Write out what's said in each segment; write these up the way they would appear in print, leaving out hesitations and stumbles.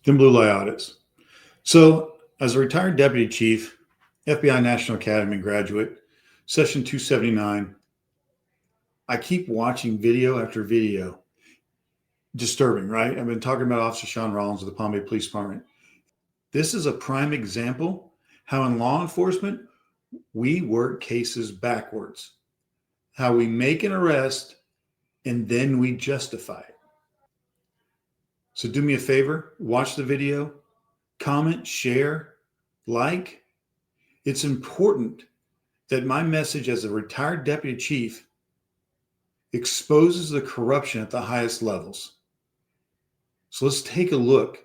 than blue light audits. So, as a retired deputy chief, FBI National Academy graduate, session 279, I keep watching video after video. Disturbing, right? I've been talking about Officer Sean Rollins of the Palm Bay Police Department. This is a prime example how in law enforcement, we work cases backwards. How we make an arrest and then we justify it. So do me a favor, watch the video, comment, share, like. It's important that my message as a retired deputy chief exposes the corruption at the highest levels. So let's take a look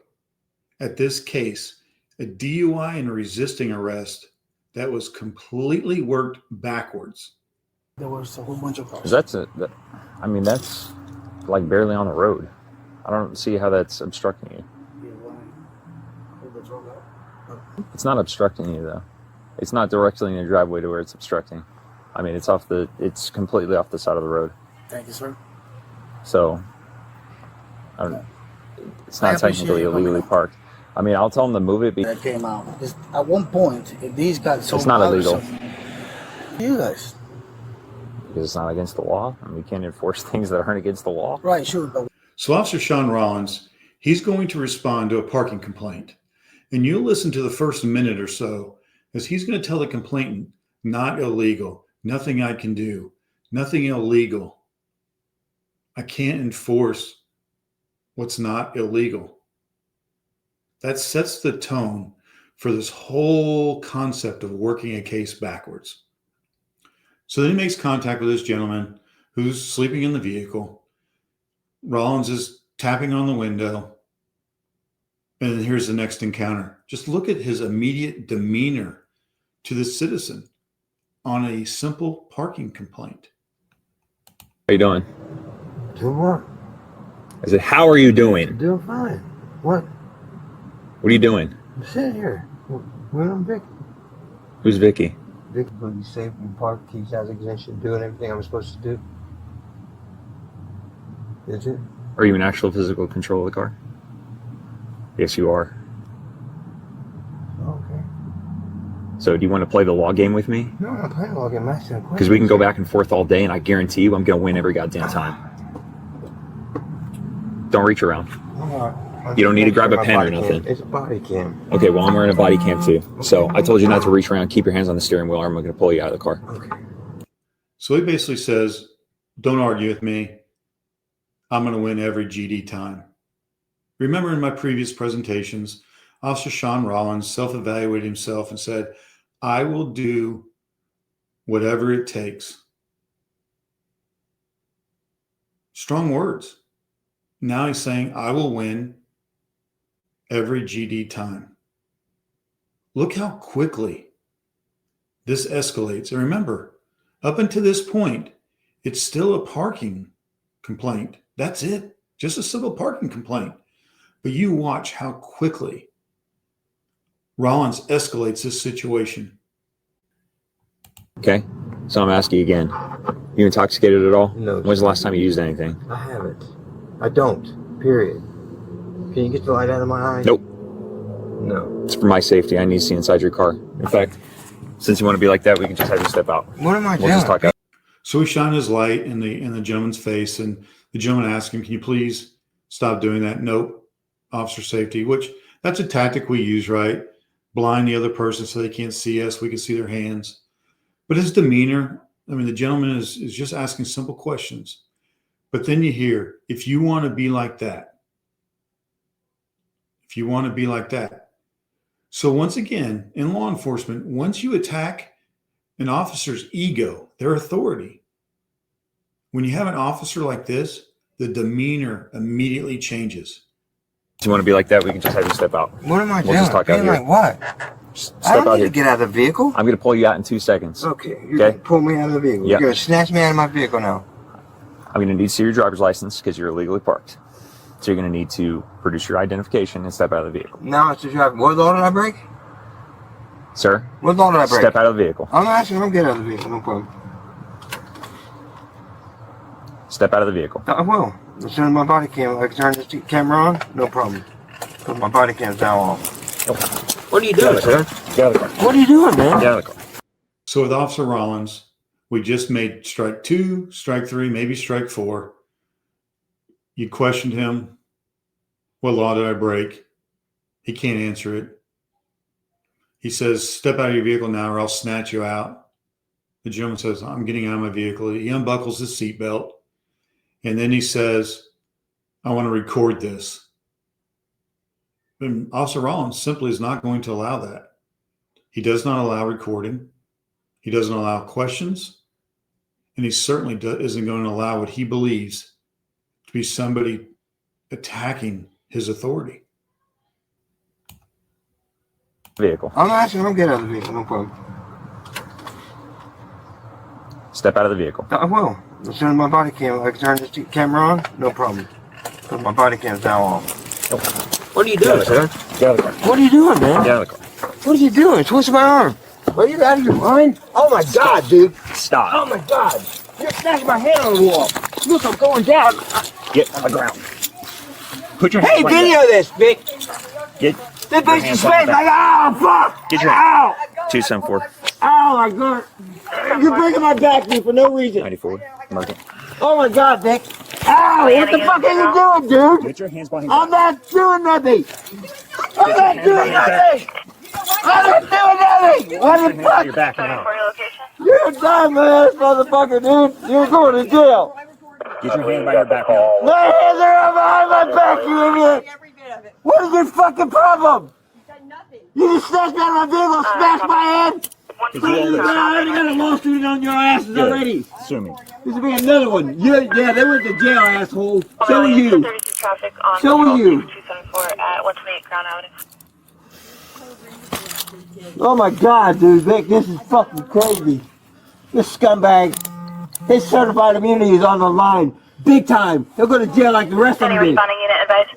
at this case, a DUI and a resisting arrest that was completely worked backwards. There was a whole bunch of cars. That's like barely on the road. I don't see how that's obstructing you. It's not obstructing you though. It's not directly in your driveway to where it's obstructing. I mean, it's completely off the side of the road. Thank you, sir. So, it's not technically illegally parked. I mean, I'll tell them to move it. That came out. At one point, these got so. It's not illegal. You guys. Because it's not against the law, and we can't enforce things that aren't against the law. Right, sure. But so Officer Sean Rollins, he's going to respond to a parking complaint. And you'll listen to the first minute or so as he's going to tell the complainant, not illegal, nothing I can do, nothing illegal. I can't enforce what's not illegal. That sets the tone for this whole concept of working a case backwards. So then he makes contact with this gentleman who's sleeping in the vehicle. Rollins is tapping on the window. And then here's the next encounter. Just look at his immediate demeanor to the citizen on a simple parking complaint. How you doing? Doing what? I said, how are you doing? Doing fine. What? What are you doing? I'm sitting here. When I'm Vic. Who's Vicky? Vic, will be safe in park, keeps has exemption, doing everything I'm supposed to do. Is it? Are you in actual physical control of the car? Yes, you are. Okay. So do you want to play the law game with me? No, I'm not playing log in master. Because we can go back and forth all day, and I guarantee you I'm going to win every goddamn time. Don't reach around. You don't need to grab a pen or nothing. It's a body cam. Okay, well, I'm wearing a body cam too. So I told you not to reach around. Keep your hands on the steering wheel, or I'm going to pull you out of the car. Okay. So he basically says, don't argue with me. I'm going to win every GD time. Remember in my previous presentations, Officer Sean Rollins self-evaluated himself and said, I will do whatever it takes. Strong words. Now he's saying, I will win every GD time. Look how quickly this escalates. And remember, up until this point, it's still a parking complaint. That's it. Just a civil parking complaint. But you watch how quickly Rollins escalates this situation. Okay, so I'm asking you again. You intoxicated at all? No. When's the last time you used anything? I haven't. I don't. Period. Can you get the light out of my eyes? Nope. No. It's for my safety. I need to see inside your car. In fact, since you want to be like that, we can just have you step out. What am I We'll doing? just talk out. So he shined his light in the gentleman's face, and the gentleman asked him, can you please stop doing that? Nope. Officer safety, which that's a tactic we use, right? Blind the other person so they can't see us. We can see their hands. But his demeanor, I mean, the gentleman is just asking simple questions. But then you hear, if you want to be like that, if you want to be like that. So once again, in law enforcement, once you attack an officer's ego, their authority, when you have an officer like this, the demeanor immediately changes. If you want to be like that, we can just have you step out. What am I We'll doing? just talk out Being here. like what? Step I don't out need here. to get out of the vehicle. I'm going to pull you out in 2 seconds. Okay. You're Okay. going to pull me out of the vehicle. Yep. You're going to snatch me out of my vehicle now. I'm going to need to see your driver's license because you're illegally parked. So you're going to need to produce your identification and step out of the vehicle. Now it's the driver. What law did I break? Sir, What law did I break? step out of the vehicle. I'm asking him to get out of the vehicle. No problem. Step out of the vehicle. I will. As soon as my body cam, I can turn this camera on. No problem. Put my body cam's now off. What are you doing, sir? Get out of the car. What are you doing, man? Get out of the car. So with Officer Rollins, we just made strike 2, strike 3, maybe strike 4. You questioned him. What law did I break? He can't answer it. He says, step out of your vehicle now or I'll snatch you out. The gentleman says, I'm getting out of my vehicle. He unbuckles his seatbelt. And then he says, I want to record this. And Officer Rollins simply is not going to allow that. He does not allow recording. He doesn't allow questions. And he certainly isn't going to allow what he believes to be somebody attacking his authority. Vehicle. I'm not asking him to get out of the vehicle, no problem. Step out of the vehicle. I will. As soon as my body cam, I can turn the camera on, no problem. Put my body cam's now off. What are you doing, sir? Get out of the car. What are you doing, man? Get out of the car. What are you doing? Twisting my arm. Are you out of your mind? Oh my God, dude. Stop. Oh my God. You're smashing my head on the wall. Look, I'm going down. Get on the ground. Put your hands Hey, behind video this, bitch. Get This bitch is sweating like, oh, fuck. Get your Ow. 274 Oh my God. You're breaking my back, dude, for no reason. 94. Emergent. Oh my God, Vic. Ow, what the fuck are you doing, dude? Get your hands behind I'm not doing nothing. I'm not doing nothing. I'm not doing nothing. What the fuck? You're backing out. You're a dumbass motherfucker, dude. You're going to jail. Get your hand behind your back now. My hands are behind my back, you idiot. What is your fucking problem? You just snatched me out of my vehicle, smashed my head. I already got a lawsuit on your asses already. Sue me. This will be another one. Yeah, they went to jail, asshole. So are you. So are you. 274 at 128 Crown Avenue. Oh my God, dude, Vic, this is fucking crazy. This scumbag, his certified immunity is on the line. Big time. He'll go to jail like the rest of them did. Responding unit advice.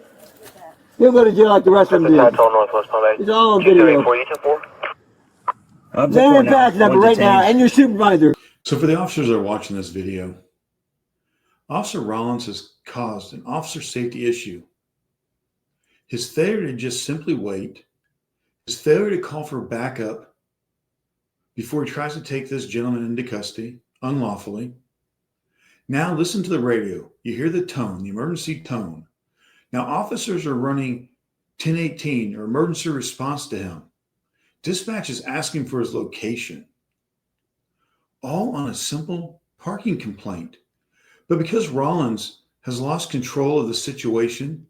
He'll go to jail like the rest of them did. It's all on video. Name and badge number right now, and your supervisor. So for the officers that are watching this video, Officer Rollins has caused an officer safety issue. His failure to just simply wait, his failure to call for backup before he tries to take this gentleman into custody unlawfully. Now listen to the radio. You hear the tone, the emergency tone. Now officers are running 1018 or emergency response to him. Dispatch is asking for his location. All on a simple parking complaint. But because Rollins has lost control of the situation,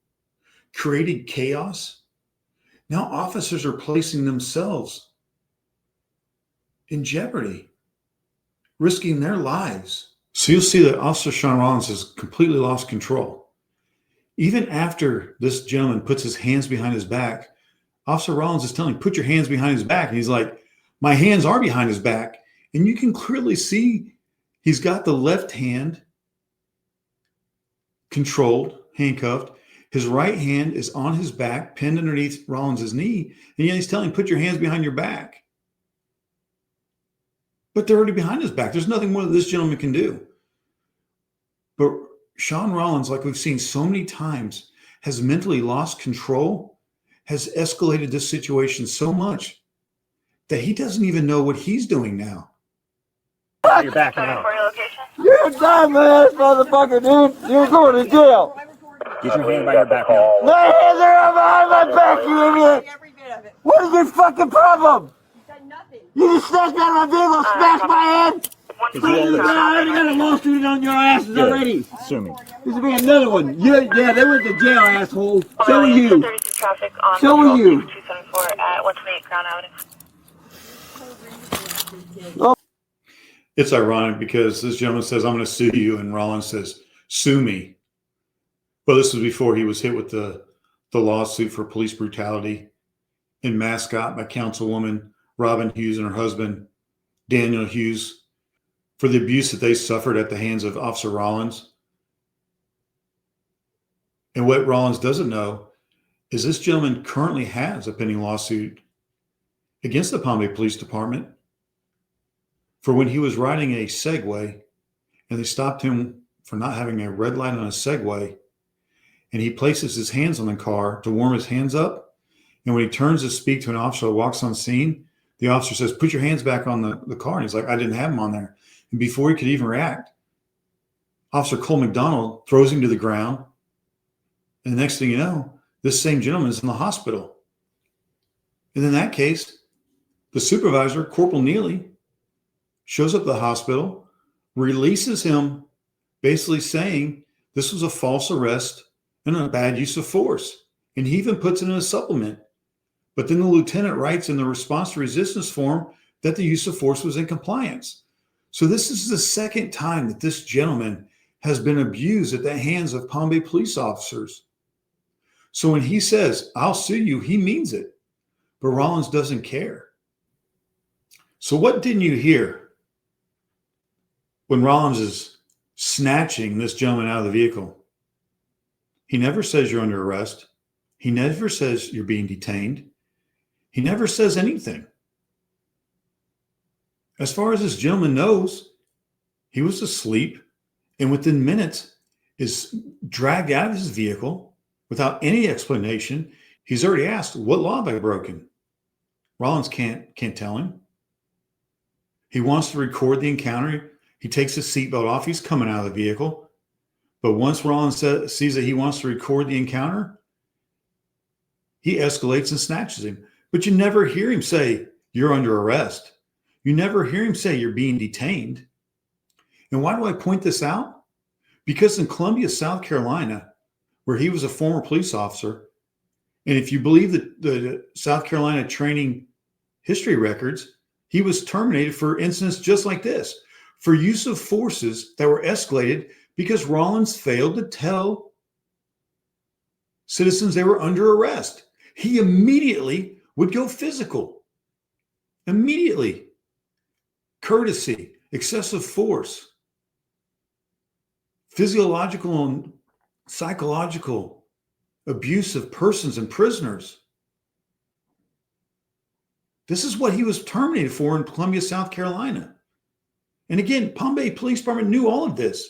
created chaos, now officers are placing themselves in jeopardy, risking their lives. So you'll see that Officer Sean Rollins has completely lost control. Even after this gentleman puts his hands behind his back, Officer Rollins is telling him, put your hands behind his back. And he's like, my hands are behind his back. And you can clearly see he's got the left hand controlled, handcuffed. His right hand is on his back, pinned underneath Rollins' knee. And yet he's telling him, put your hands behind your back. But they're already behind his back. There's nothing more that this gentleman can do. But Sean Rollins, like we've seen so many times, has mentally lost control, has escalated this situation so much that he doesn't even know what he's doing now. You're backing out. You're a dumbass motherfucker, dude. You're going to jail. Get your hand behind your back now. My hands are behind my back, you idiot. What is your fucking problem? You just snatched me out of my vehicle, smashed my head. I already got a lawsuit on your asses already. Sue me. This will be another one. Yeah, they went to jail, asshole. So are you. Traffic on So are you. 274 at 128 Crown Avenue. It's ironic because this gentleman says, I'm going to sue you. And Rollins says, sue me. Well, this was before he was hit with the lawsuit for police brutality in Mascot by Councilwoman Robin Hughes and her husband, Daniel Hughes, for the abuse that they suffered at the hands of Officer Rollins. And what Rollins doesn't know is this gentleman currently has a pending lawsuit against the Palm Bay Police Department for when he was riding a Segway and they stopped him for not having a red light on a Segway. and he places his hands on the car to warm his hands up. And when he turns to speak to an officer that walks on scene, the officer says, "Put your hands back on the car." And he's like, "I didn't have them on there." And before he could even react, Officer Cole McDonald throws him to the ground. And the next thing you know, this same gentleman is in the hospital. And in that case, the supervisor, Corporal Neely, shows up at the hospital, releases him, basically saying this was a false arrest and a bad use of force. And he even puts it in a supplement. But then the lieutenant writes in the response to resistance form that the use of force was in compliance. So this is the second time that this gentleman has been abused at the hands of Palm Bay police officers. So when he says, "I'll sue you," he means it. But Rollins doesn't care. So what didn't you hear when Rollins is snatching this gentleman out of the vehicle? He never says you're under arrest. He never says you're being detained. He never says anything. As far as this gentleman knows, he was asleep and within minutes is dragged out of his vehicle without any explanation. He's already asked, "What law have I broken?" Rollins can't tell him. He wants to record the encounter. He takes his seatbelt off. He's coming out of the vehicle. But once Rollins sees that he wants to record the encounter, he escalates and snatches him. But you never hear him say, "You're under arrest." You never hear him say, "You're being detained." And why do I point this out? Because in Columbia, South Carolina, where he was a former police officer, and if you believe the South Carolina training history records, he was terminated for incidents just like this, for use of forces that were escalated because Rollins failed to tell citizens they were under arrest. He immediately would go physical. Immediately. Courtesy, excessive force, physiological and psychological abuse of persons and prisoners. This is what he was terminated for in Columbia, South Carolina. And again, Palm Bay Police Department knew all of this.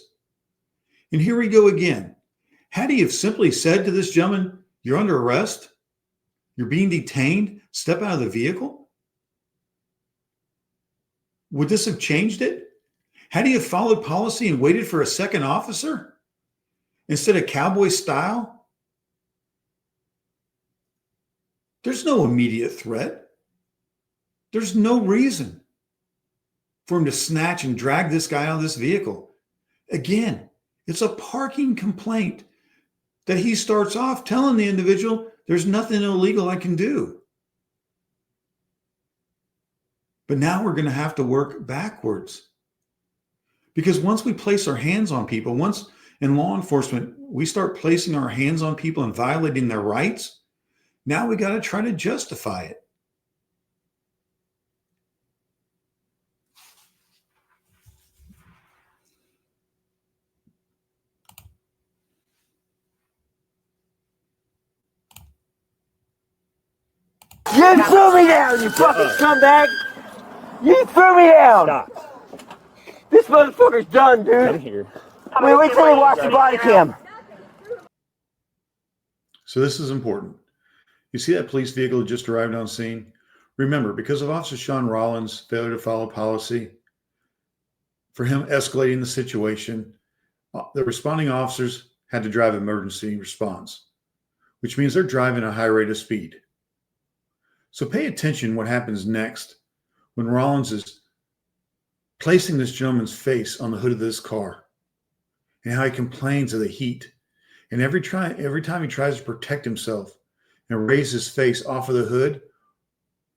And here we go again. Had he have simply said to this gentleman, "You're under arrest, you're being detained, step out of the vehicle," would this have changed it? Had he have followed policy and waited for a second officer instead of cowboy style? There's no immediate threat. There's no reason for him to snatch and drag this guy out of this vehicle. Again, it's a parking complaint that he starts off telling the individual, "There's nothing illegal I can do." But now we're going to have to work backwards. Because once we place our hands on people, once in law enforcement, we start placing our hands on people and violating their rights, now we got to try to justify it. You threw me down, you fucking scumbag! You threw me down! Stop. This motherfucker's done, Come dude. here. Wait till he watch the body cam. So this is important. You see that police vehicle that just arrived on scene? Remember, because of Officer Sean Rollins' failure to follow policy, for him escalating the situation, the responding officers had to drive emergency response, which means they're driving at a high rate of speed. So pay attention what happens next when Rollins is placing this gentleman's face on the hood of this car and how he complains of the heat. And every time he tries to protect himself and raise his face off of the hood,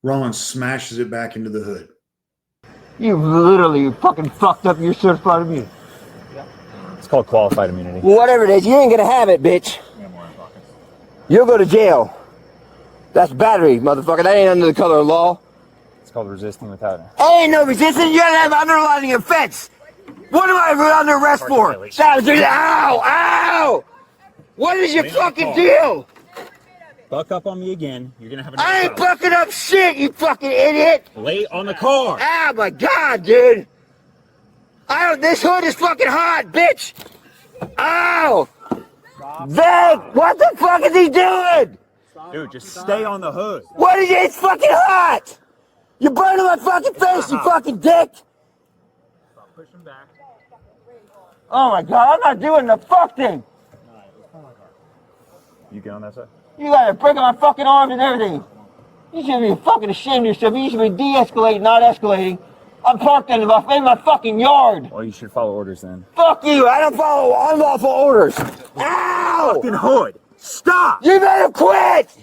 Rollins smashes it back into the hood. You literally fucking fucked up your certified immunity. It's called qualified immunity. Whatever it is, you ain't gonna have it, bitch. You'll go to jail. That's battery, motherfucker. That ain't under the color of law. It's called resisting without. Ain't no resistance. You gotta have underlying offense. What am I under arrest for? Ow! Ow! What is your fucking deal? Buck up on me again. You're gonna have a. I ain't bucking up shit, you fucking idiot! Lay on the car. Oh my god, dude! This hood is fucking hot, bitch! Ow! Vic, what the fuck is he doing? Dude, just stay on the hood. What is it? It's fucking hot! You're burning my fucking face, you fucking dick! Stop pushing back. Oh my god, I'm not doing the fuck thing! You get on that side? You gotta break my fucking arms and everything. You should be fucking ashamed of yourself. You should be de-escalating, not escalating. I'm parked in my fucking yard. Well, you should follow orders then. Fuck you, I don't follow unlawful orders. Ow! Fucking hood. Stop! You better quit!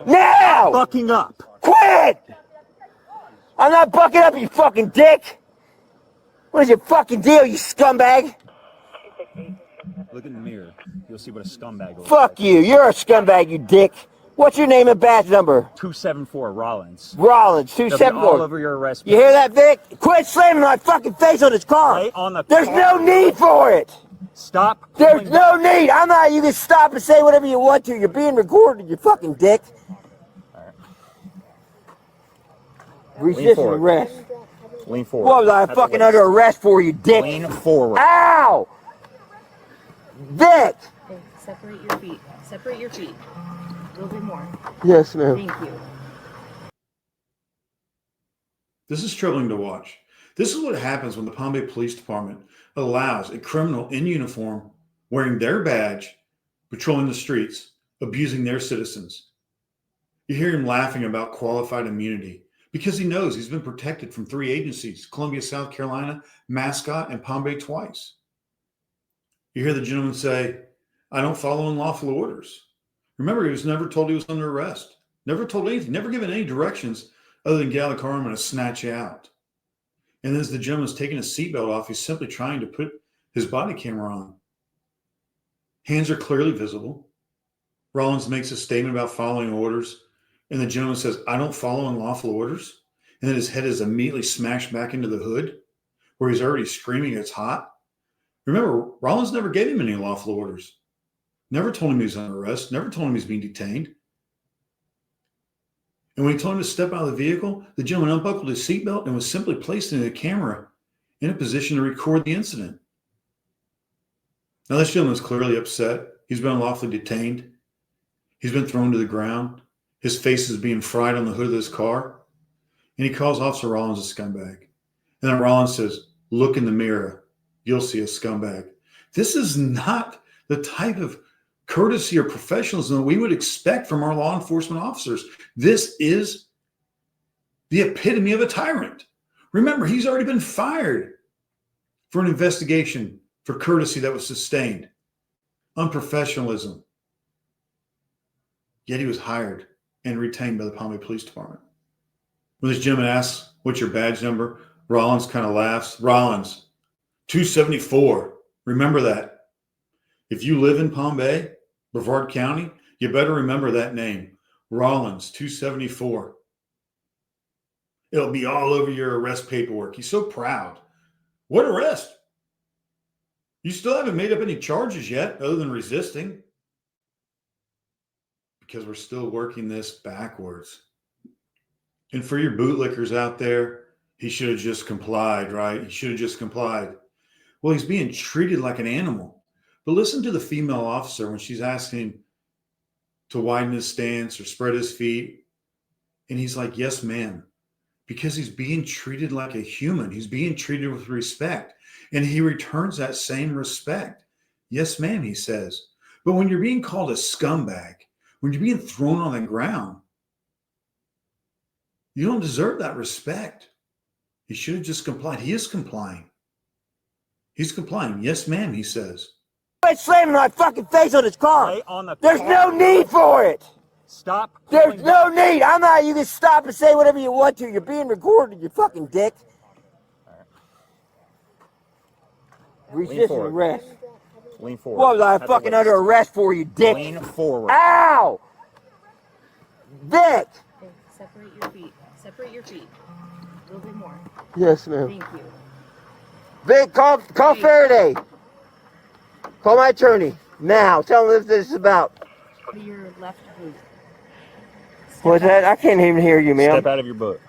Now! Fucking up. Quit! I'm not bucking up, you fucking dick! What is your fucking deal, you scumbag? Look in the mirror. You'll see what a scumbag looks Fuck like. you, you're a scumbag, you dick. What's your name and badge number? 274 Rollins. Rollins, They'll be all 274. over your arrest. You hear that, Vic? Quit slamming my fucking face on this car. Stay on the There's car. no need for it. Stop. There's no need. I'm not. You can stop and say whatever you want to. You're being recorded, you fucking dick. Resisting forward. arrest. Lean forward. What was I At the fucking waist. under arrest for, you dick? Lean forward. Ow! Vic! Okay, separate your feet. Separate your feet. A little bit more. Yes, ma'am. Thank you. This is troubling to watch. This is what happens when the Palm Bay Police Department allows a criminal in uniform, wearing their badge, patrolling the streets, abusing their citizens. You hear him laughing about qualified immunity because he knows he's been protected from 3 agencies: Columbia, South Carolina, Mascot, and Palm Bay twice. You hear the gentleman say, "I don't follow unlawful orders." Remember, he was never told he was under arrest, never told anything, never given any directions other than get out of the car, I'm going to snatch you out. And as the gentleman's taking his seatbelt off, he's simply trying to put his body camera on. Hands are clearly visible. Rollins makes a statement about following orders, and the gentleman says, "I don't follow unlawful orders." And then his head is immediately smashed back into the hood, where he's already screaming it's hot. Remember, Rollins never gave him any lawful orders. Never told him he was under arrest. Never told him he's being detained. And when he told him to step out of the vehicle, the gentleman unbuckled his seatbelt and was simply placed into the camera in a position to record the incident. Now, this gentleman is clearly upset. He's been unlawfully detained. He's been thrown to the ground. His face is being fried on the hood of this car. And he calls Officer Rollins a scumbag. And then Rollins says, "Look in the mirror. You'll see a scumbag." This is not the type of courtesy or professionalism that we would expect from our law enforcement officers. This is the epitome of a tyrant. Remember, he's already been fired for an investigation for courtesy that was sustained, unprofessionalism. Yet he was hired and retained by the Palm Bay Police Department. When this gentleman asks, "What's your badge number?" Rollins kind of laughs. "Rollins, 274. Remember that. If you live in Palm Bay, Brevard County, you better remember that name. Rollins, 274. It'll be all over your arrest paperwork." He's so proud. What arrest? You still haven't made up any charges yet other than resisting. Because we're still working this backwards. And for your bootlickers out there, he should have just complied, right? He should have just complied. Well, he's being treated like an animal. But listen to the female officer when she's asking him to widen his stance or spread his feet. And he's like, "Yes, ma'am." Because he's being treated like a human. He's being treated with respect. And he returns that same respect. "Yes, ma'am," he says. But when you're being called a scumbag, when you're being thrown on the ground, you don't deserve that respect. He should have just complied. He is complying. He's complying. "Yes, ma'am," he says. Quit slamming my fucking face on this car. Stay on the There's car. no need for it. Stop. There's no need. I'm not. You can stop and say whatever you want to. You're being recorded, you fucking dick. Resisting forward. arrest. Lean forward. What was I At the fucking waist. under arrest for, you dick? Lean forward. Ow! Vic! Okay, separate your feet. Separate your feet. A little bit more. Yes, ma'am. Thank you. Vic, call Faraday. Call my attorney. Now. Tell him what this is about. Your left boot. Step What's that? I can't even hear you, ma'am. Step out of your boot.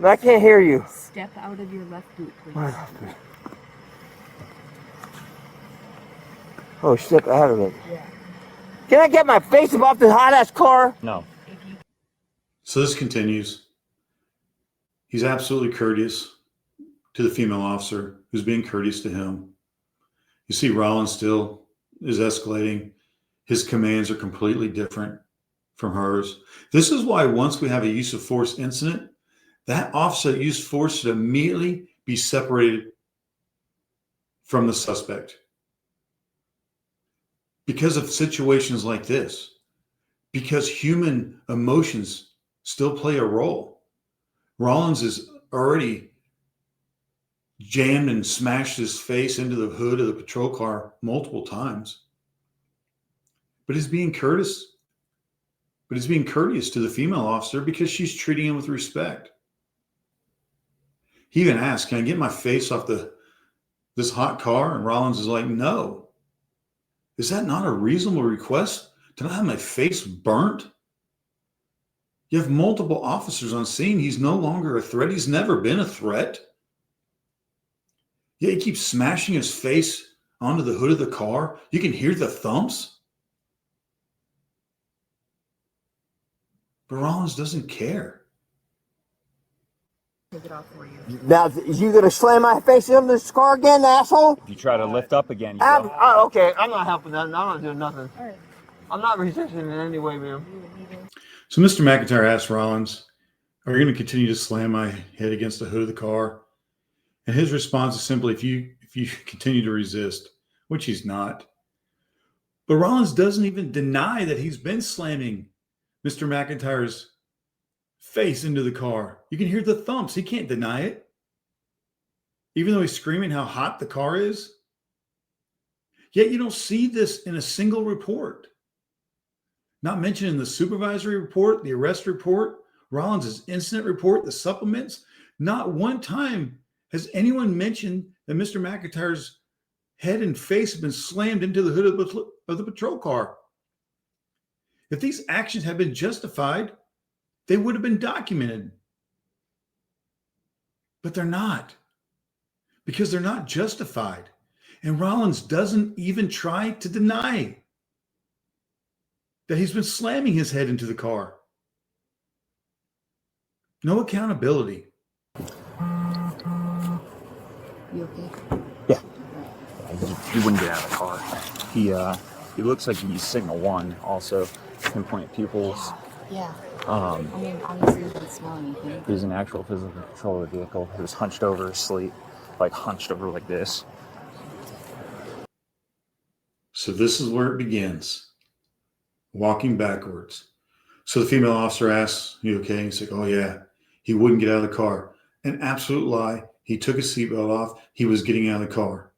I can't hear you. Step out of your left boot, please. Oh, step out of it. Can I get my face off this hot-ass car? No. So this continues. He's absolutely courteous to the female officer who's being courteous to him. You see Rollins still is escalating. His commands are completely different from hers. This is why once we have a use of force incident, that officer that used force should immediately be separated from the suspect. Because of situations like this, because human emotions still play a role. Rollins is already jammed and smashed his face into the hood of the patrol car multiple times. But he's being courteous. But he's being courteous to the female officer because she's treating him with respect. He even asked, "Can I get my face off this hot car?" And Rollins is like, "No." Is that not a reasonable request to not have my face burnt? You have multiple officers on scene. He's no longer a threat. He's never been a threat. Yeah, he keeps smashing his face onto the hood of the car. You can hear the thumps. But Rollins doesn't care. Take it off for you. Now, is you gonna slam my face into this car again, asshole? If you try to lift up again, you will. Okay, I'm not helping nothing. I'm not doing nothing. All right. I'm not resisting in any way, ma'am. So Mr. McIntyre asks Rollins, "Are you going to continue to slam my head against the hood of the car?" And his response is simply, if you continue to resist, which he's not. But Rollins doesn't even deny that he's been slamming Mr. McIntyre's face into the car. You can hear the thumps. He can't deny it. Even though he's screaming how hot the car is. Yet you don't see this in a single report. Not mentioned in the supervisory report, the arrest report, Rollins' incident report, the supplements. Not one time has anyone mentioned that Mr. McIntyre's head and face have been slammed into the hood of the patrol car. If these actions had been justified, they would have been documented. But they're not, because they're not justified. And Rollins doesn't even try to deny that he's been slamming his head into the car. No accountability. You okay? Yeah. He wouldn't get out of the car. He looks like he's signal one also. Pinpoint pupils. Yeah. I mean, obviously you didn't smell anything. He was in actual physical control of the vehicle. He was hunched over asleep, like hunched over like this. So this is where it begins. Walking backwards. So the female officer asks, "You okay?" He's like, "Oh yeah." He wouldn't get out of the car. An absolute lie. He took his seatbelt off. He was getting out of the car.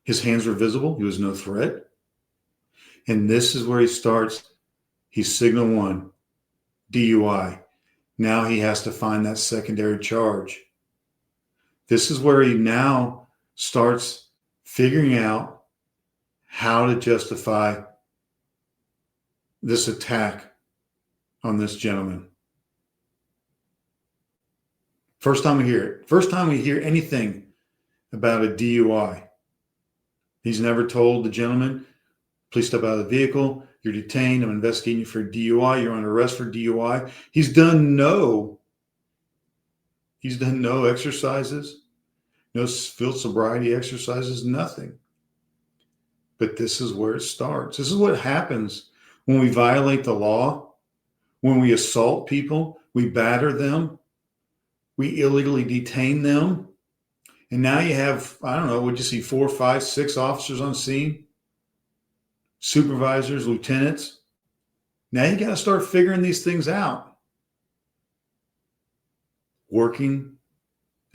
His hands were visible. He was no threat. And this is where he starts. He's signal one, DUI. Now he has to find that secondary charge. This is where he now starts figuring out how to justify this attack on this gentleman. First time we hear it. First time we hear anything about a DUI. He's never told the gentleman, "Please step out of the vehicle. You're detained. I'm investigating you for DUI. You're under arrest for DUI." He's done no exercises, no field sobriety exercises, nothing. But this is where it starts. This is what happens when we violate the law, when we assault people, we batter them, we illegally detain them. And now you have, I don't know, what'd you see, 4, 5, 6 officers on scene? Supervisors, lieutenants. Now you got to start figuring these things out. Working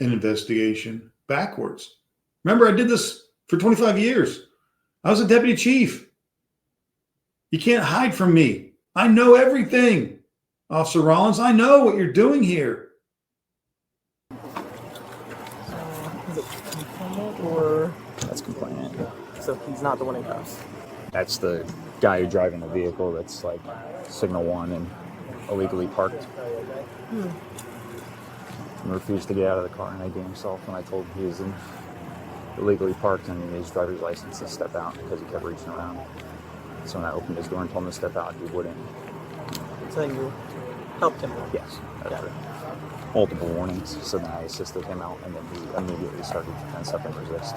an investigation backwards. Remember, I did this for 25 years. I was a deputy chief. You can't hide from me. I know everything. Officer Rollins, I know what you're doing here. Is it complainant or? That's complainant. So he's not the one in cuffs. That's the guy who's driving the vehicle that's like signal one and illegally parked. And refused to get out of the car and ID himself when I told him he was in illegally parked and his driver's license to step out because he kept reaching around. So when I opened his door and told him to step out, he wouldn't. So you helped him? Yes, that's right. Multiple warnings. So then I assisted him out, and then he immediately started to tense up and resist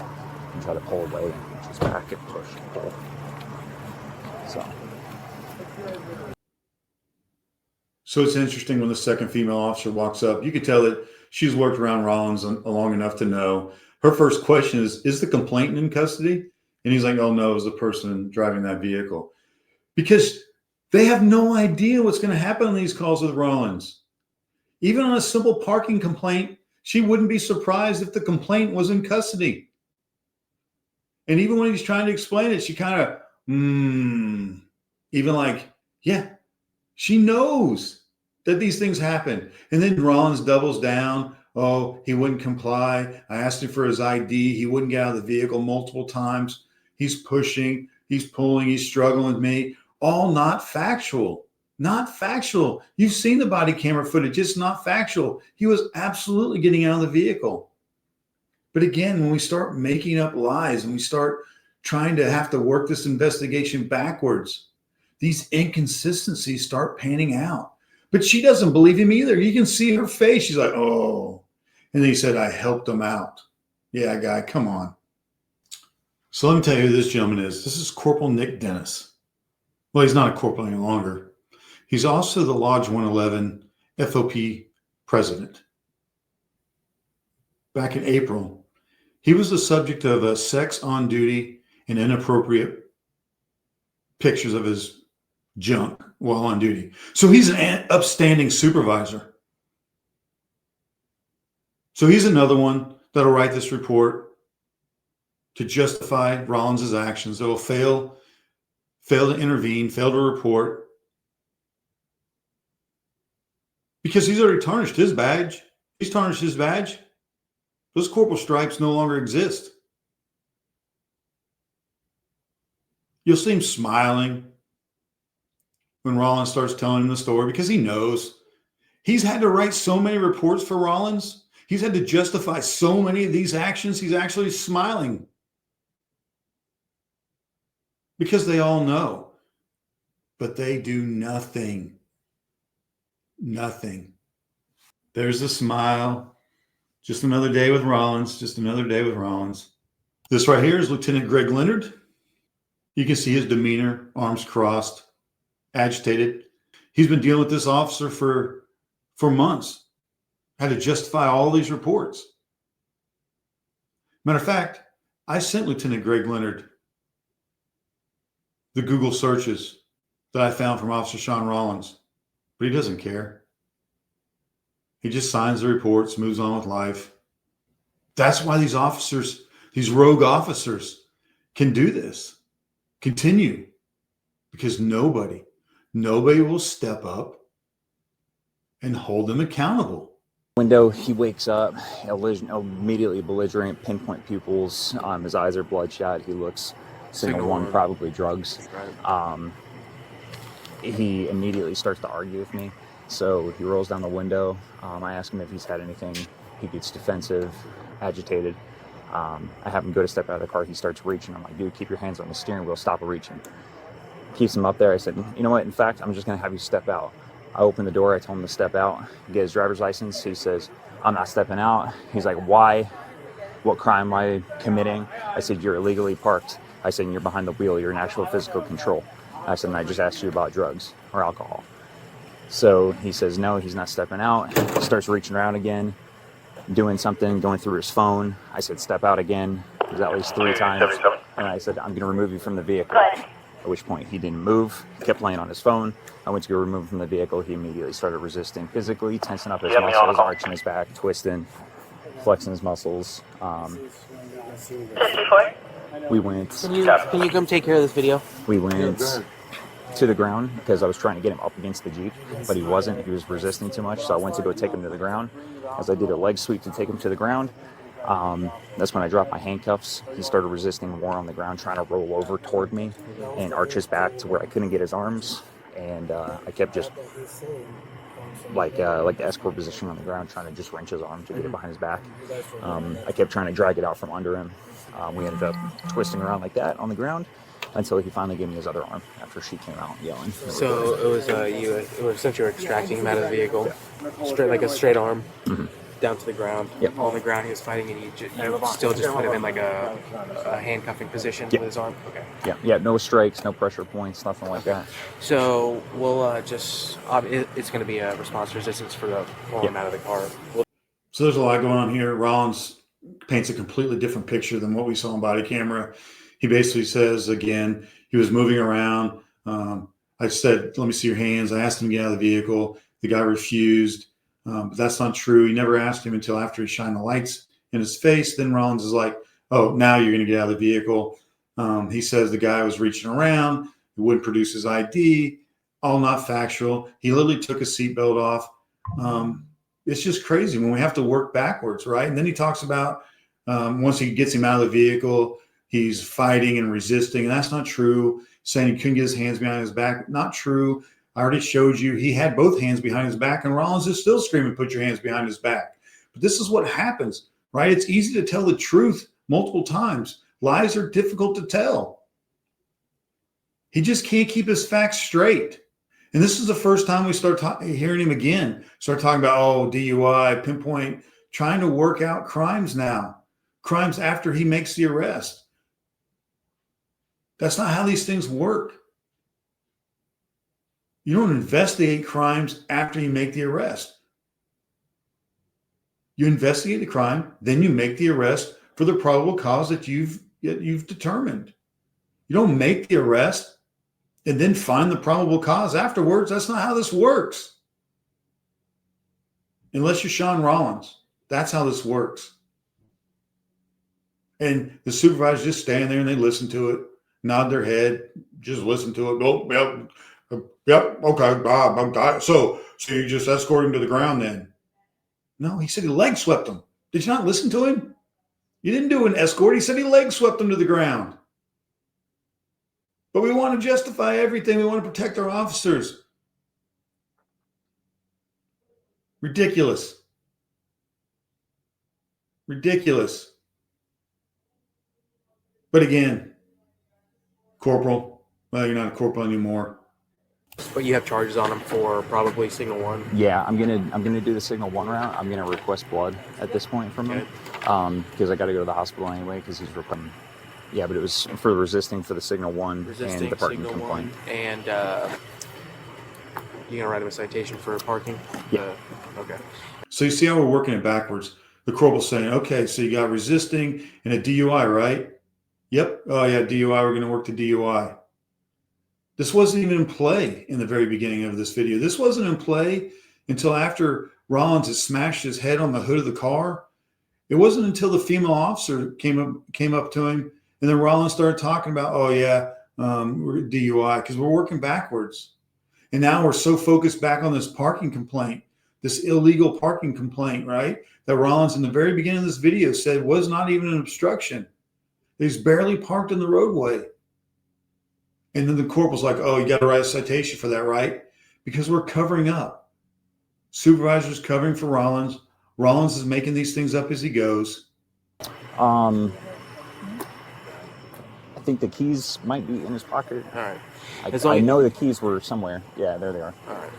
and try to pull away and reach his back and push and pull. So it's interesting when the second female officer walks up, you could tell that she's worked around Rollins long enough to know. Her first question is the complainant in custody? And he's like, oh no, it was the person driving that vehicle. Because they have no idea what's going to happen on these calls with Rollins. Even on a simple parking complaint, she wouldn't be surprised if the complaint was in custody. And even when he's trying to explain it, she kind of, even like, yeah, she knows that these things happen. And then Rollins doubles down. Oh, he wouldn't comply. I asked him for his ID. He wouldn't get out of the vehicle multiple times. He's pushing, he's pulling, he's struggling with me. All not factual. Not factual. You've seen the body camera footage. It's not factual. He was absolutely getting out of the vehicle. But again, when we start making up lies and we start trying to have to work this investigation backwards, these inconsistencies start panning out. But she doesn't believe him either. You can see her face. She's like, oh. And then he said, I helped him out. Yeah, guy, come on. So let me tell you who this gentleman is. This is Corporal Nick Dennis. Well, he's not a corporal any longer. He's also the Lodge 111 FOP president. Back in April, he was the subject of sex on duty and inappropriate pictures of his junk while on duty. So he's an upstanding supervisor. So he's another one that'll write this report to justify Rollins's actions. That will fail to intervene, fail to report, because he's already tarnished his badge. He's tarnished his badge. Those corporal stripes no longer exist. You'll see him smiling when Rollins starts telling him the story, because he knows he's had to write so many reports for Rollins. He's had to justify so many of these actions. He's actually smiling because they all know, but they do nothing. Nothing. There's a smile. Just another day with Rollins. Just another day with Rollins. This right here is Lieutenant Greg Leonard. You can see his demeanor, arms crossed, agitated. He's been dealing with this officer for months. Had to justify all these reports. Matter of fact, I sent Lieutenant Greg Leonard the Google searches that I found from Officer Sean Rollins, but he doesn't care. He just signs the reports, moves on with life. That's why these officers, these rogue officers, can do this, continue, because nobody will step up and hold them accountable. Window, he wakes up, immediately belligerent, pinpoint pupils. His eyes are bloodshot. He looks single one, probably drugs. He immediately starts to argue with me. So he rolls down the window. I ask him if he's had anything. He gets defensive, agitated. I have him go to step out of the car. He starts reaching. I'm like, dude, keep your hands on the steering wheel. Stop reaching. Keeps him up there. I said, you know what? In fact, I'm just going to have you step out. I open the door. I told him to step out, get his driver's license. He says, I'm not stepping out. He's like, why? What crime am I committing? I said, you're illegally parked. I said, you're behind the wheel. You're in actual physical control. I said, and I just asked you about drugs or alcohol. So he says, no, he's not stepping out. He starts reaching around again, doing something, going through his phone. I said, step out again. It was at least 3 times. And I said, I'm going to remove you from the vehicle. At which point he didn't move, kept playing on his phone. I went to go remove him from the vehicle. He immediately started resisting physically, tensing up his muscles, arching his back, twisting, flexing his muscles. We went. Can you come take care of this video? We went to the ground because I was trying to get him up against the Jeep, but he wasn't. He was resisting too much, so I went to go take him to the ground. As I did a leg sweep to take him to the ground, that's when I dropped my handcuffs. He started resisting more on the ground, trying to roll over toward me and arch his back to where I couldn't get his arms. And I kept just like the escort position on the ground, trying to just wrench his arm to get it behind his back. I kept trying to drag it out from under him. We ended up twisting around like that on the ground until he finally gave me his other arm after she came out yelling. So it was since you were extracting him out of the vehicle, straight a straight arm down to the ground. Yep. On the ground, he was fighting, and you still just put him in like a handcuffing position with his arm. Okay. Yeah. No strikes, no pressure points, nothing like that. So we'll it's going to be a response resistance for the pulling him out of the car. So there's a lot going on here. Rollins paints a completely different picture than what we saw on body camera. He basically says, again, he was moving around. I said, let me see your hands. I asked him to get out of the vehicle. The guy refused. But that's not true. He never asked him until after he shined the lights in his face. Then Rollins is like, oh, now you're going to get out of the vehicle. He says the guy was reaching around. He wouldn't produce his ID. All not factual. He literally took his seatbelt off. It's just crazy when we have to work backwards, right? And then he talks about once he gets him out of the vehicle, he's fighting and resisting. And that's not true. Saying he couldn't get his hands behind his back. Not true. I already showed you he had both hands behind his back, and Rollins is still screaming, put your hands behind his back. But this is what happens, right? It's easy to tell the truth multiple times. Lies are difficult to tell. He just can't keep his facts straight. And this is the first time we start hearing him again. Start talking about, oh, DUI, pinpoint, trying to work out crimes now. Crimes after he makes the arrest. That's not how these things work. You don't investigate crimes after you make the arrest. You investigate the crime, then you make the arrest for the probable cause that you've determined. You don't make the arrest and then find the probable cause afterwards. That's not how this works. Unless you're Sean Rollins. That's how this works. And the supervisors just stand there and they listen to it, nod their head, just listen to it. Oh, yep, okay, Bob. So you just escort him to the ground then? No, he said he leg swept him. Did you not listen to him? You didn't do an escort. He said he leg swept him to the ground. But we want to justify everything. We want to protect our officers. Ridiculous. Ridiculous. But again, corporal, well, you're not a corporal anymore. But you have charges on him for probably signal one. Yeah, I'm gonna do the signal one route. I'm gonna request blood at this point from him, because I got to go to the hospital anyway because he's reporting. Yeah, but it was for resisting for the signal one and the parking complaint. And you gonna write him a citation for parking? Yeah. Okay. So you see how we're working it backwards. The corporal's saying, okay, so you got resisting and a DUI, right? Yep. Oh yeah, DUI. We're going to work the DUI. This wasn't even in play in the very beginning of this video. This wasn't in play until after Rollins had smashed his head on the hood of the car. It wasn't until the female officer came up to him, and then Rollins started talking about, oh yeah, we're DUI, because we're working backwards. And now we're so focused back on this parking complaint, this illegal parking complaint, right? That Rollins in the very beginning of this video said was not even an obstruction. He's barely parked in the roadway. And then the corporal's like, oh, you got to write a citation for that, right? Because we're covering up. Supervisor's covering for Rollins. Rollins is making these things up as he goes. I think the keys might be in his pocket. All right. I know the keys were somewhere. Yeah, there they are. All right.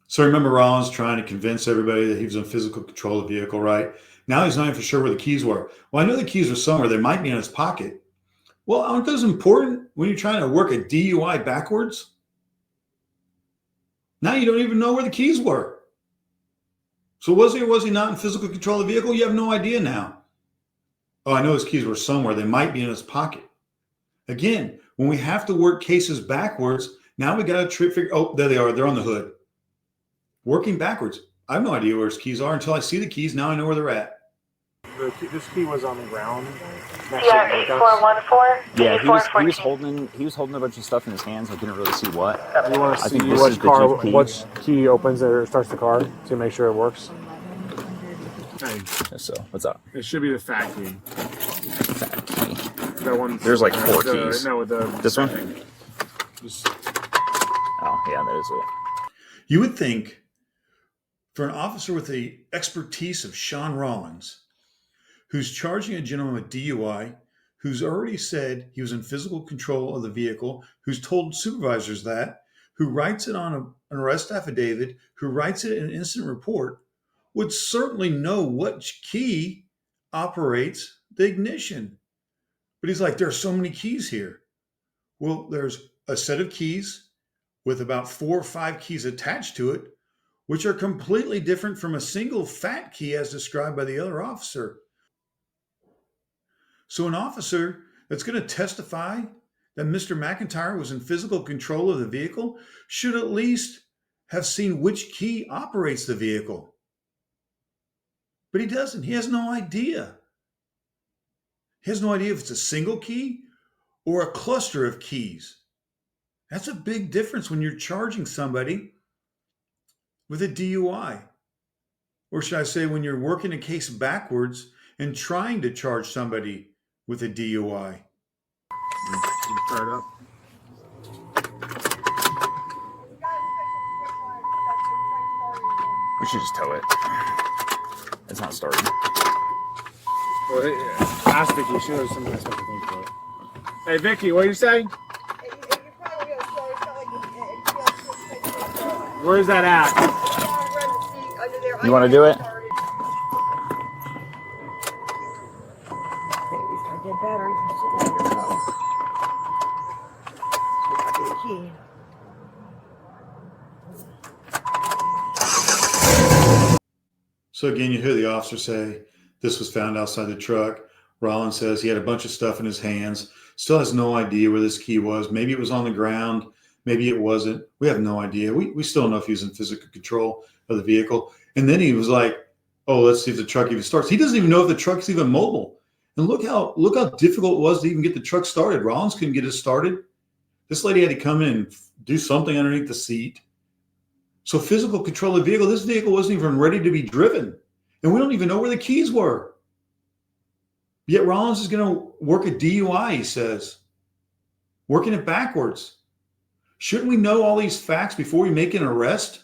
So remember Rollins trying to convince everybody that he was in physical control of the vehicle, right? Now he's not even for sure where the keys were. Well, I know the keys are somewhere. They might be in his pocket. Well, aren't those important when you're trying to work a DUI backwards? Now you don't even know where the keys were. So was he or was he not in physical control of the vehicle? You have no idea now. Oh, I know his keys were somewhere. They might be in his pocket. Again, when we have to work cases backwards, now we got to figure, oh, there they are. They're on the hood. Working backwards. I have no idea where his keys are until I see the keys. Now I know where they're at. This key was on the ground. Yeah, 8414. Yeah, he was holding a bunch of stuff in his hands. I couldn't really see what. You want to I see think this is the key. which key opens or starts the car to make sure it works. Hey, So what's up? it should be the fat key. Fat key. That one. There's like 4 keys. No, This one? Just, Oh yeah, that is it. You would think For an officer with the expertise of Sean Rollins, who's charging a gentleman with DUI, who's already said he was in physical control of the vehicle, who's told supervisors that, who writes it on an arrest affidavit, who writes it in an incident report, would certainly know which key operates the ignition. But he's like, there are so many keys here. Well, there's a set of keys with about 4 or 5 keys attached to it, which are completely different from a single fat key as described by the other officer. So an officer that's going to testify that Mr. McIntyre was in physical control of the vehicle should at least have seen which key operates the vehicle. But he doesn't. He has no idea. He has no idea if it's a single key or a cluster of keys. That's a big difference when you're charging somebody with a DUI. Or should I say, when you're working a case backwards and trying to charge somebody with a DUI. You start up. We should just tow it. It's not starting. Well, ask Vicky. She knows something special thing for it. Hey, Vicky, what do you say? Where's that at? You want to do it? So again, you hear the officer say, this was found outside the truck. Rollins says he had a bunch of stuff in his hands, still has no idea where this key was. Maybe it was on the ground. Maybe it wasn't. We have no idea. We still don't know if he was in physical control of the vehicle. And then he was like, oh, let's see if the truck even starts. He doesn't even know if the truck's even mobile. And look how difficult it was to even get the truck started. Rollins couldn't get it started. This lady had to come in and do something underneath the seat. So physical control of the vehicle, this vehicle wasn't even ready to be driven. And we don't even know where the keys were. Yet Rollins is going to work a DUI, he says. Working it backwards. Shouldn't we know all these facts before we make an arrest?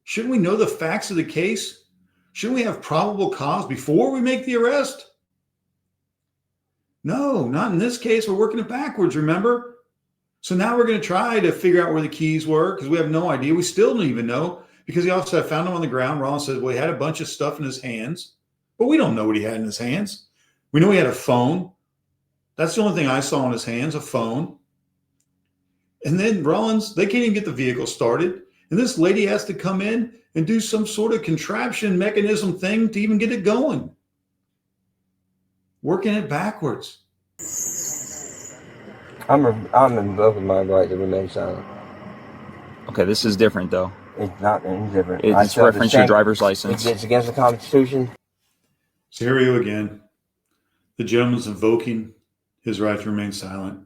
Shouldn't we know the facts of the case? Shouldn't we have probable cause before we make the arrest? No, not in this case. We're working it backwards, remember? So now we're going to try to figure out where the keys were because we have no idea. We still don't even know because the officer found them on the ground. Rollins says, well, he had a bunch of stuff in his hands, but we don't know what he had in his hands. We know he had a phone. That's the only thing I saw in his hands, a phone. And then Rollins, they can't even get the vehicle started. And this lady has to come in and do some sort of contraption mechanism thing to even get it going. Working it backwards. I'm invoking my right to remain silent. Okay, this is different though. It's not any different. It's reference your driver's license. It's against the Constitution. So here we go again. The gentleman's invoking his right to remain silent.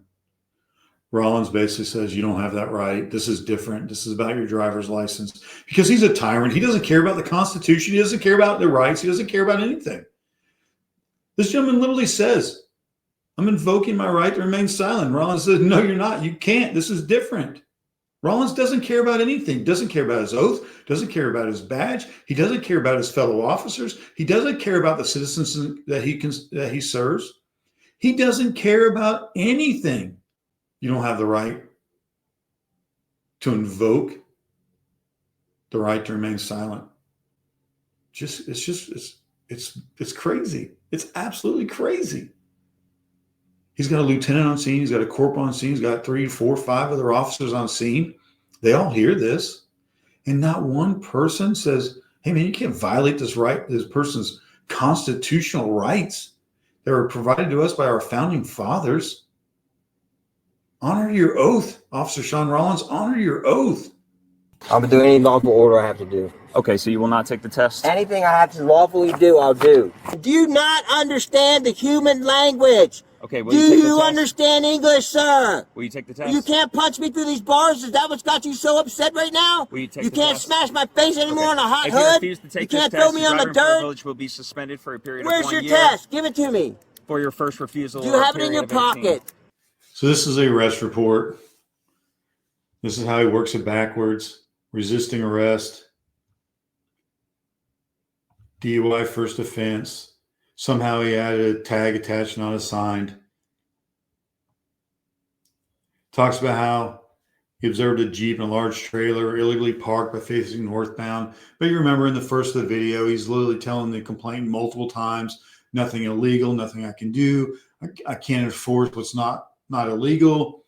Rollins basically says, you don't have that right. This is different. This is about your driver's license. Because he's a tyrant. He doesn't care about the Constitution. He doesn't care about the rights. He doesn't care about anything. This gentleman literally says, I'm invoking my right to remain silent. Rollins says, no, you're not. You can't. This is different. Rollins doesn't care about anything. Doesn't care about his oath. Doesn't care about his badge. He doesn't care about his fellow officers. He doesn't care about the citizens that he serves. He doesn't care about anything. You don't have the right to invoke the right to remain silent. It's crazy. It's absolutely crazy. He's got a lieutenant on scene. He's got a corporal on scene. He's got 3, 4, 5 other officers on scene. They all hear this. And not one person says, hey, man, you can't violate this person's constitutional rights that were provided to us by our founding fathers. Honor your oath, Officer Sean Rollins. Honor your oath. I'll do any lawful order I have to do. Okay, so you will not take the test? Anything I have to lawfully do, I'll do. Do you not understand the human language? Okay, will do you take the you test? Understand English, sir? Will you take the test? You can't punch me through these bars? Is that what's got you so upset right now? Will you take you the can't test? smash my face anymore on a hot If you hood? refuse to take You can't this throw test, me your on the driving dirt? privilege will be suspended for a period Where's of 1 your year. test? Give it to me. For your first refusal. Do you have it in your pocket? So this is a arrest report. This is how he works it backwards. resisting arrest, DUI first offense. Somehow he added a tag attached, not assigned. Talks about how he observed a Jeep and a large trailer illegally parked by facing northbound. But you remember in the first of the video, he's literally telling the complainant multiple times, nothing illegal, nothing I can do. I can't enforce what's not illegal.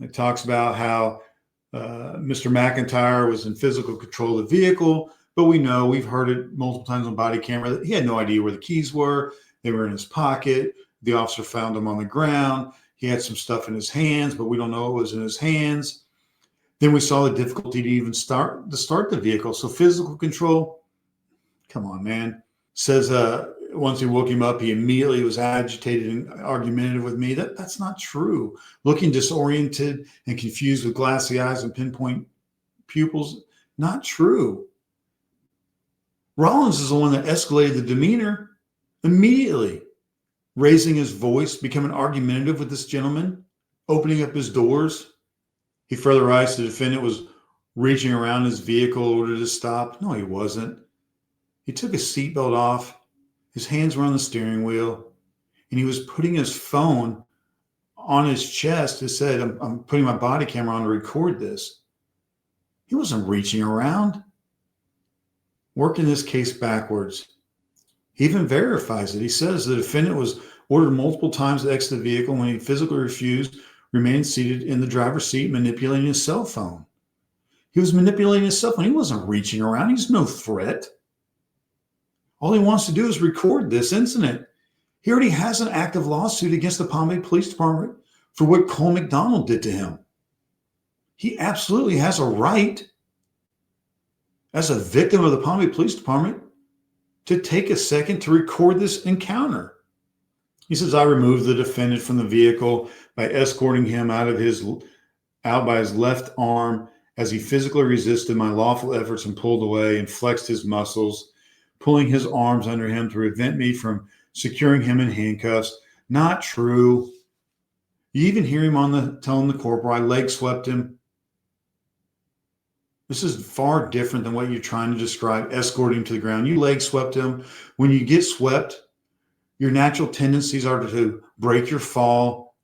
It talks about how Mr. McIntyre was in physical control of the vehicle, but we know, we've heard it multiple times on body camera, that he had no idea where the keys were. They were in his pocket. The officer found them on the ground. He had some stuff in his hands, but we don't know what was in his hands. Then we saw the difficulty to even start the vehicle. So physical control, come on, man. Says once he woke him up, he immediately was agitated and argumentative with me. That's not true. Looking disoriented and confused with glassy eyes and pinpoint pupils, not true. Rollins is the one that escalated the demeanor immediately, raising his voice, becoming argumentative with this gentleman, opening up his doors. He further writes the defendant was reaching around his vehicle in order to stop. No, he wasn't. He took his seatbelt off. His hands were on the steering wheel, and he was putting his phone on his chest. He said, I'm putting my body camera on to record this. He wasn't reaching around. Working this case backwards. He even verifies it. He says the defendant was ordered multiple times to exit the vehicle. When he physically refused, remained seated in the driver's seat, manipulating his cell phone. He was manipulating his cell phone. He wasn't reaching around. He's no threat. All he wants to do is record this incident. He already has an active lawsuit against the Palm Bay Police Department for what Cole McDonald did to him. He absolutely has a right, as a victim of the Palm Bay Police Department, to take a second to record this encounter. He says, I removed the defendant from the vehicle by escorting him out by his left arm as he physically resisted my lawful efforts and pulled away and flexed his muscles, pulling his arms under him to prevent me from securing him in handcuffs. Not true. You even hear him telling the corporal, I leg swept him. This is far different than what you're trying to describe, escorting to the ground. You leg swept him. When you get swept, your natural tendencies are to break your fall.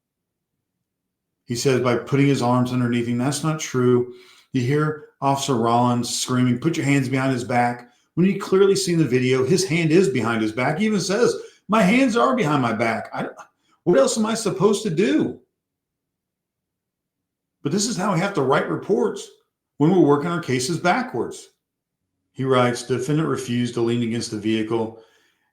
He says by putting his arms underneath him. That's not true. You hear Officer Rollins screaming, put your hands behind his back. When you clearly see in the video, his hand is behind his back. He even says, my hands are behind my back. What else am I supposed to do? But this is how we have to write reports when we're working our cases backwards. He writes, the defendant refused to lean against the vehicle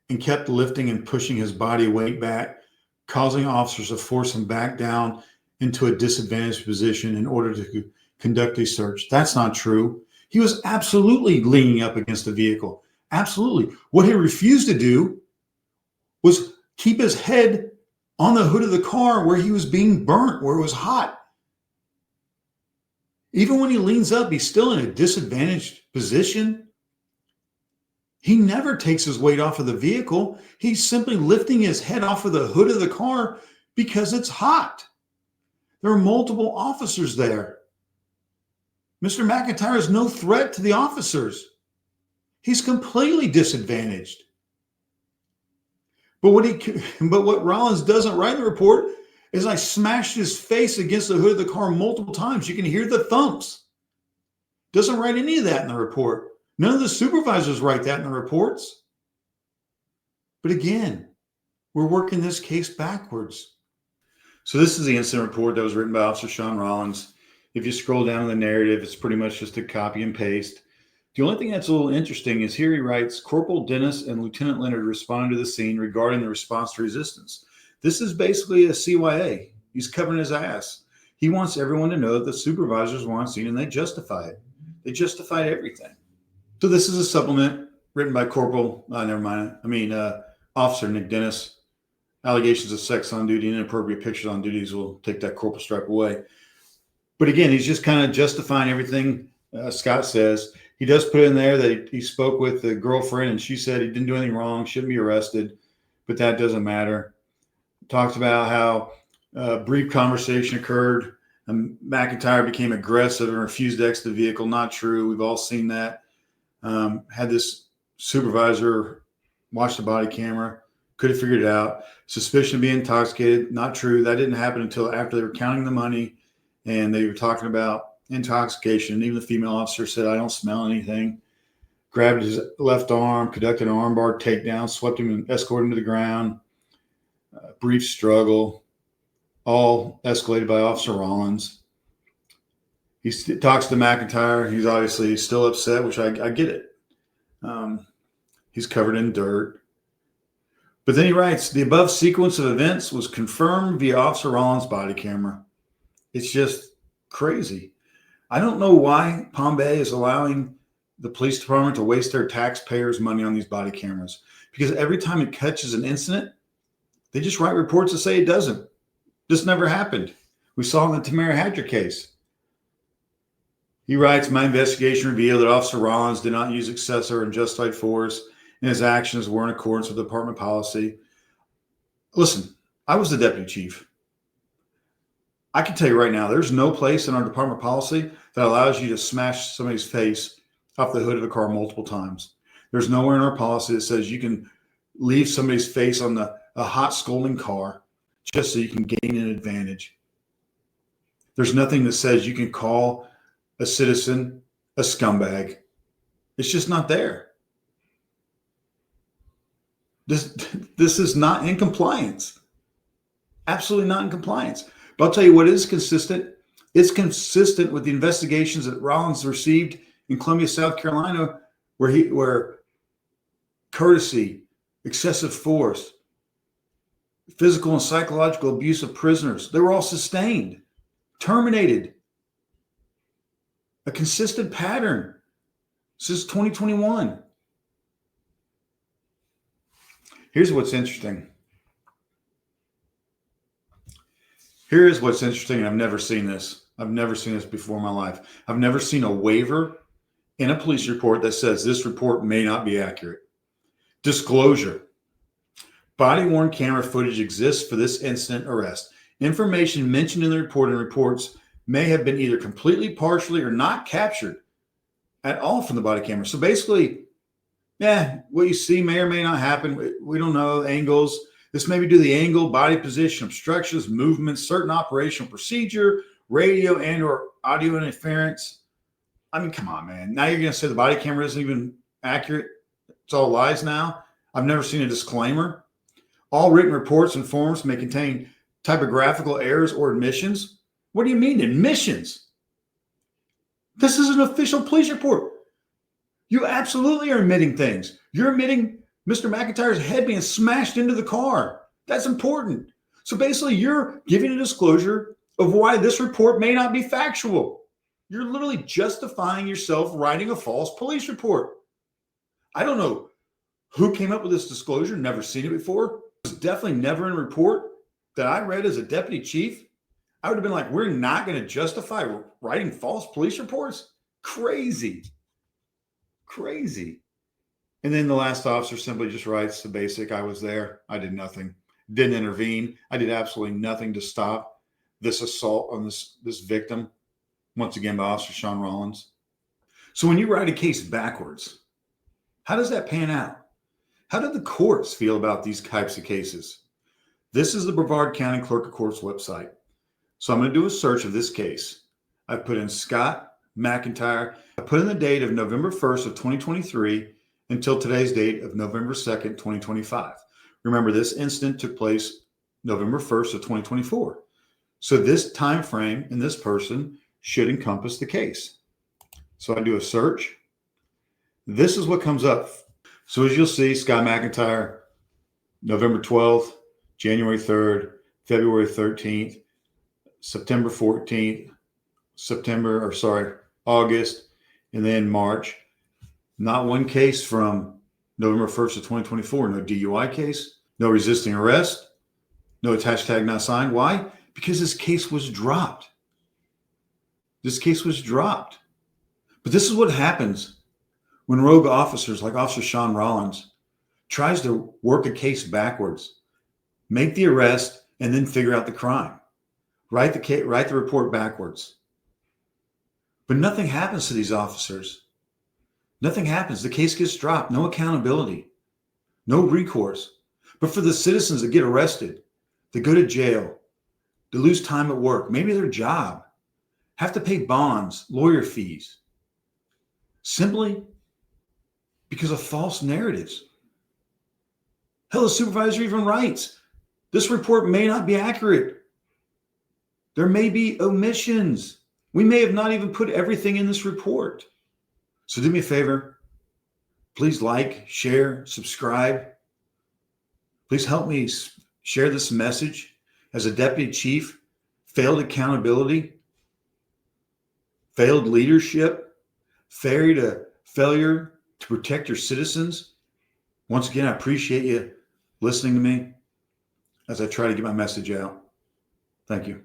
and kept lifting and pushing his body weight back, causing officers to force him back down into a disadvantaged position in order to conduct a search. That's not true. He was absolutely leaning up against the vehicle. Absolutely. What he refused to do was keep his head on the hood of the car where he was being burnt, where it was hot. Even when he leans up, he's still in a disadvantaged position. He never takes his weight off of the vehicle. He's simply lifting his head off of the hood of the car because it's hot. There are multiple officers there. Mr. McIntyre is no threat to the officers. He's completely disadvantaged. But what Rollins doesn't write in the report is I smashed his face against the hood of the car multiple times. You can hear the thumps. Doesn't write any of that in the report. None of the supervisors write that in the reports. But again, we're working this case backwards. So this is the incident report that was written by Officer Sean Rollins. If you scroll down in the narrative, it's pretty much just a copy and paste. The only thing that's a little interesting is here he writes, Corporal Dennis and Lieutenant Leonard responded to the scene regarding the response to resistance. This is basically a CYA. He's covering his ass. He wants everyone to know that the supervisors were on scene and they justify it. They justified everything. So this is a supplement written by Officer Nick Dennis. Allegations of sex on duty and inappropriate pictures on duties will take that corporal stripe away. But again, he's just kind of justifying everything Scott says. He does put in there that he spoke with the girlfriend and she said he didn't do anything wrong, shouldn't be arrested, but that doesn't matter. Talks about how a brief conversation occurred McIntyre became aggressive and refused to exit the vehicle. Not true. We've all seen that. Had this supervisor watch the body camera. Could have figured it out. Suspicion of being intoxicated. Not true. That didn't happen until after they were counting the money and they were talking about intoxication. Even the female officer said, I don't smell anything. Grabbed his left arm, conducted an armbar takedown, swept him and escorted him to the ground. Brief struggle, all escalated by Officer Rollins. He talks to McIntyre. He's obviously still upset, which I get it. He's covered in dirt. But then he writes, the above sequence of events was confirmed via Officer Rollins' body camera. It's just crazy. I don't know why Palm Bay is allowing the police department to waste their taxpayers' money on these body cameras. Because every time it catches an incident, they just write reports that say it doesn't. This never happened. We saw in the Tamara Hadger case. He writes, my investigation revealed that Officer Rollins did not use excessive or unjustified force, and his actions were in accordance with department policy. Listen, I was the deputy chief. I can tell you right now, there's no place in our department policy that allows you to smash somebody's face off the hood of a car multiple times. There's nowhere in our policy that says you can leave somebody's face on a hot scalding car just so you can gain an advantage. There's nothing that says you can call a citizen a scumbag. It's just not there. This is not in compliance. Absolutely not in compliance. But I'll tell you what is consistent. It's consistent with the investigations that Rollins received in Columbia, South Carolina, where courtesy, excessive force, physical and psychological abuse of prisoners, they were all sustained, terminated. A consistent pattern since 2021. Here's what's interesting. Here's what's interesting, and I've never seen this. I've never seen this before in my life. I've never seen a waiver in a police report that says this report may not be accurate. Disclosure. Body-worn camera footage exists for this incident arrest. Information mentioned in the report and reports may have been either completely, partially, or not captured at all from the body camera. So basically, what you see may or may not happen. We don't know angles. This may be due to the angle, body position, obstructions, movements, certain operational procedure, radio and or audio interference. I mean, come on, man. Now you're going to say the body camera isn't even accurate. It's all lies now. I've never seen a disclaimer. All written reports and forms may contain typographical errors or omissions. What do you mean omissions? This is an official police report. You absolutely are omitting things. You're omitting Mr. McIntyre's head being smashed into the car. That's important. So basically, you're giving a disclosure of why this report may not be factual. You're literally justifying yourself writing a false police report. I don't know who came up with this disclosure. Never seen it before. It was definitely never in a report that I read as a deputy chief. I would have been like, we're not going to justify writing false police reports? Crazy. Crazy. And then the last officer simply just writes the basic, I was there. I did nothing. Didn't intervene. I did absolutely nothing to stop this assault on this victim, once again by Officer Sean Rollins. So when you write a case backwards, how does that pan out? How did the courts feel about these types of cases? This is the Brevard County Clerk of Courts website. So I'm going to do a search of this case. I put in Scott McIntyre. I put in the date of November 1st of 2023 until today's date of November 2nd, 2025. Remember, this incident took place November 1st of 2024. So this time frame and this person should encompass the case. So I do a search. This is what comes up. So as you'll see, Scott McIntyre, November 12th, January 3rd, February 13th, September 14th, August, and then March. Not one case from November 1st of 2024. No DUI case, no resisting arrest, no attached tag not signed. Why? Because this case was dropped. This case was dropped. But this is what happens when rogue officers like Officer Sean Rollins tries to work a case backwards, make the arrest, and then figure out the crime. write the report backwards. But nothing happens to these officers. Nothing happens. The case gets dropped. No accountability. No recourse. But for the citizens that get arrested, that go to jail, that lose time at work, maybe their job, have to pay bonds, lawyer fees, simply because of false narratives. Hell, the supervisor even writes, this report may not be accurate. There may be omissions. We may have not even put everything in this report. So do me a favor. Please like, share, subscribe. Please help me share this message as a deputy chief. Failed accountability, failed leadership, failure to protect your citizens. Once again, I appreciate you listening to me as I try to get my message out. Thank you.